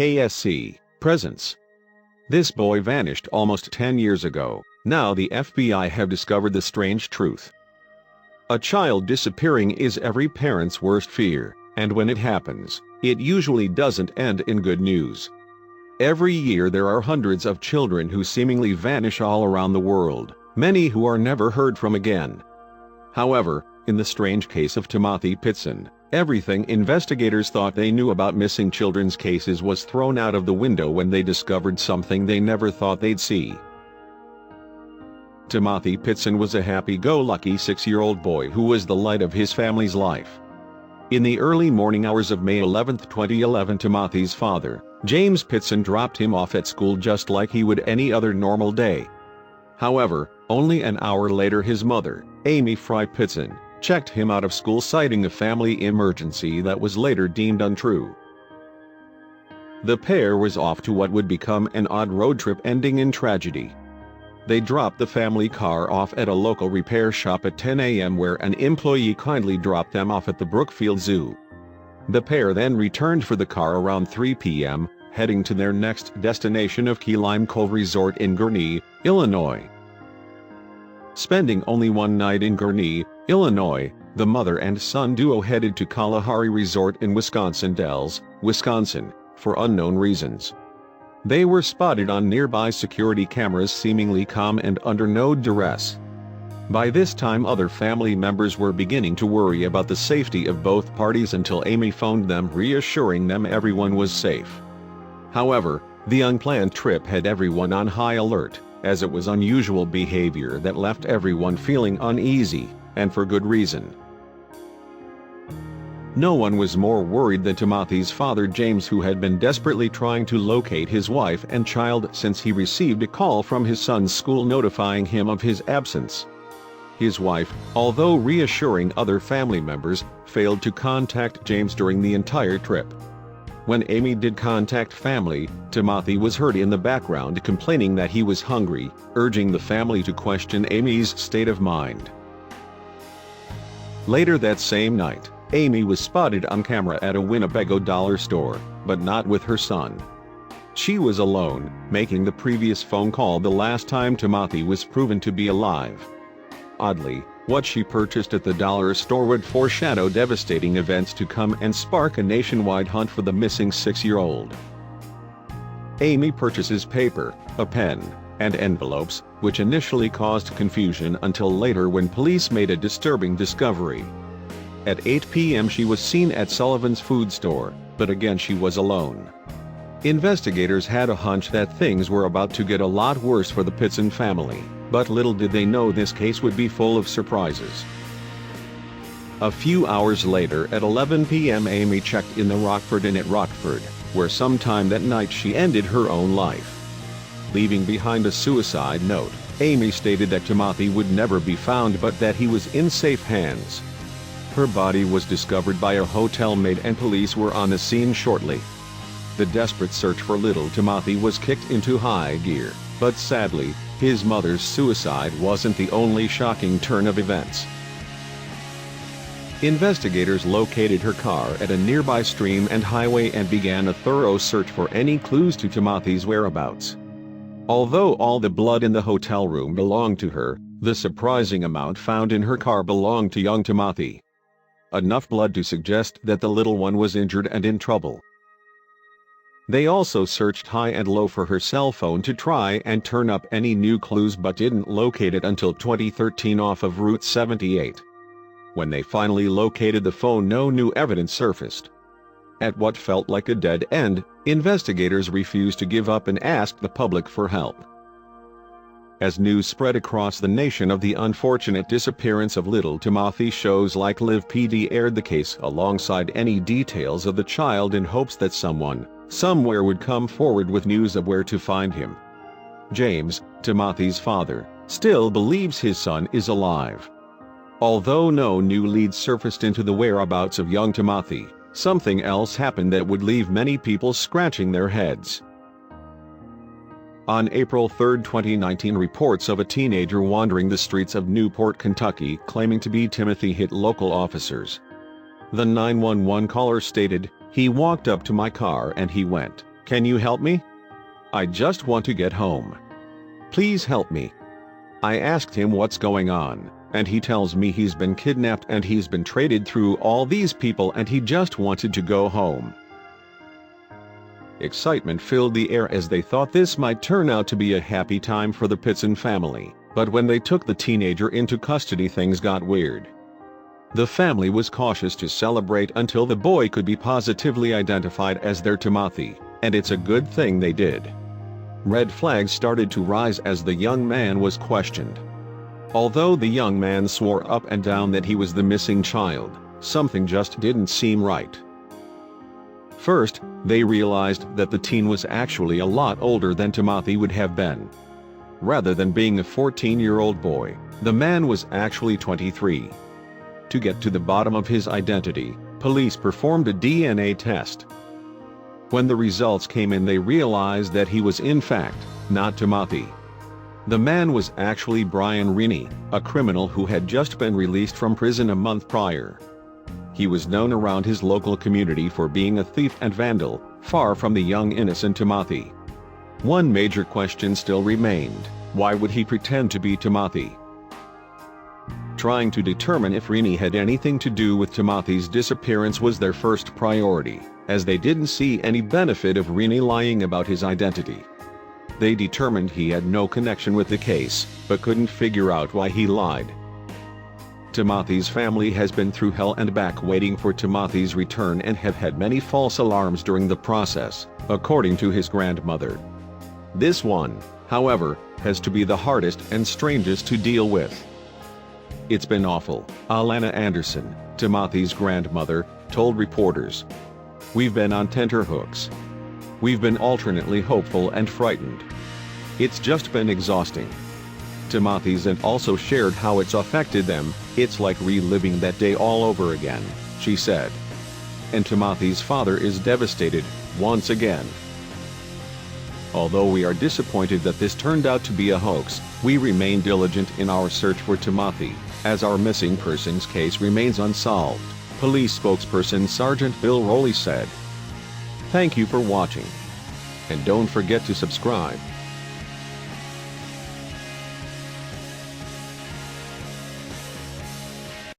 KSC, presence. This boy vanished almost 10 years ago. Now the FBI have discovered the strange truth. A child disappearing is every parent's worst fear, and when it happens, it usually doesn't end in good news. Every year there are hundreds of children who seemingly vanish all around the world, many who are never heard from again. However, in the strange case of Timmothy Pitzen, everything investigators thought they knew about missing children's cases was thrown out of the window when they discovered something they never thought they'd see. Timmothy Pitzen was a happy-go-lucky 6-year-old boy who was the light of his family's life. In the early morning hours of May 11, 2011, Timothy's father, James Pitzen, dropped him off at school just like he would any other normal day. However, only an hour later his mother, Amy Fry Pitzen, checked him out of school, citing a family emergency that was later deemed untrue. The pair was off to what would become an odd road trip ending in tragedy. They dropped the family car off at a local repair shop at 10 a.m. where an employee kindly dropped them off at the Brookfield Zoo. The pair then returned for the car around 3 p.m., heading to their next destination of Key Lime Cove Resort in Gurnee, Illinois. Spending only one night in Gurnee, Illinois, the mother and son duo headed to Kalahari Resort in Wisconsin Dells, Wisconsin, for unknown reasons. They were spotted on nearby security cameras seemingly calm and under no duress. By this time other family members were beginning to worry about the safety of both parties until Amy phoned them, reassuring them everyone was safe. However, the unplanned trip had everyone on high alert, as it was unusual behavior that left everyone feeling uneasy, and for good reason. No one was more worried than Timothy's father James, who had been desperately trying to locate his wife and child since he received a call from his son's school notifying him of his absence. His wife, although reassuring other family members, failed to contact James during the entire trip. When Amy did contact family, Timothy was heard in the background complaining that he was hungry, urging the family to question Amy's state of mind. Later that same night, Amy was spotted on camera at a Winnebago dollar store, but not with her son. She was alone, making the previous phone call the last time Timothy was proven to be alive. Oddly, what she purchased at the dollar store would foreshadow devastating events to come and spark a nationwide hunt for the missing 6-year-old. Amy purchases paper, a pen, and envelopes, which initially caused confusion until later when police made a disturbing discovery. At 8 p.m. she was seen at Sullivan's food store, but again she was alone. Investigators had a hunch that things were about to get a lot worse for the Pitzen family, but little did they know this case would be full of surprises. A few hours later at 11 p.m. Amy checked in the Rockford Inn at Rockford, where sometime that night she ended her own life. Leaving behind a suicide note, Amy stated that Timothy would never be found but that he was in safe hands. Her body was discovered by a hotel maid and police were on the scene shortly. The desperate search for little Timothy was kicked into high gear, but sadly, his mother's suicide wasn't the only shocking turn of events. Investigators located her car at a nearby stream and highway and began a thorough search for any clues to Timothy's whereabouts. Although all the blood in the hotel room belonged to her, the surprising amount found in her car belonged to young Timothy. Enough blood to suggest that the little one was injured and in trouble. They also searched high and low for her cell phone to try and turn up any new clues but didn't locate it until 2013 off of Route 78. When they finally located the phone, no new evidence surfaced. At what felt like a dead end, investigators refused to give up and asked the public for help. As news spread across the nation of the unfortunate disappearance of little Timothy, shows like Live PD aired the case alongside any details of the child in hopes that someone, somewhere would come forward with news of where to find him. James, Timothy's father, still believes his son is alive. Although no new leads surfaced into the whereabouts of young Timothy, something else happened that would leave many people scratching their heads. On April 3, 2019, reports of a teenager wandering the streets of Newport, Kentucky, claiming to be Timothy hit local officers. The 911 caller stated, "He walked up to my car and he went, Can you help me? I just want to get home. Please help me. I asked him what's going on, and he tells me he's been kidnapped and he's been traded through all these people and he just wanted to go home. Excitement filled the air as they thought this might turn out to be a happy time for the Pitzen family, but when they took the teenager into custody, things got weird. The family was cautious to celebrate until the boy could be positively identified as their Timothy, and it's a good thing they did. Red flags started to rise as the young man was questioned. Although the young man swore up and down that he was the missing child, something just didn't seem right. First, they realized that the teen was actually a lot older than Timothy would have been. Rather than being a 14-year-old boy, the man was actually 23. To get to the bottom of his identity, police performed a DNA test. When the results came in, they realized that he was in fact not Timothy. The man was actually Brian Rennie, a criminal who had just been released from prison a month prior. He was known around his local community for being a thief and vandal, far from the young innocent Timothy. One major question still remained: why would he pretend to be Timothy? Trying to determine if Rennie had anything to do with Timothy's disappearance was their first priority, as they didn't see any benefit of Rennie lying about his identity. They determined he had no connection with the case, but couldn't figure out why he lied. Timothy's family has been through hell and back waiting for Timothy's return and have had many false alarms during the process, according to his grandmother. This one, however, has to be the hardest and strangest to deal with. It's been awful, Alana Anderson, Timothy's grandmother, told reporters. We've been on tenterhooks. We've been alternately hopeful and frightened. It's just been exhausting. Timothy's and also shared how it's affected them. It's like reliving that day all over again, she said. And Timothy's father is devastated, once again. Although we are disappointed that this turned out to be a hoax, we remain diligent in our search for Timothy, as our missing persons case remains unsolved, police spokesperson Sergeant Bill Rowley said. Thank you for watching. And don't forget to subscribe.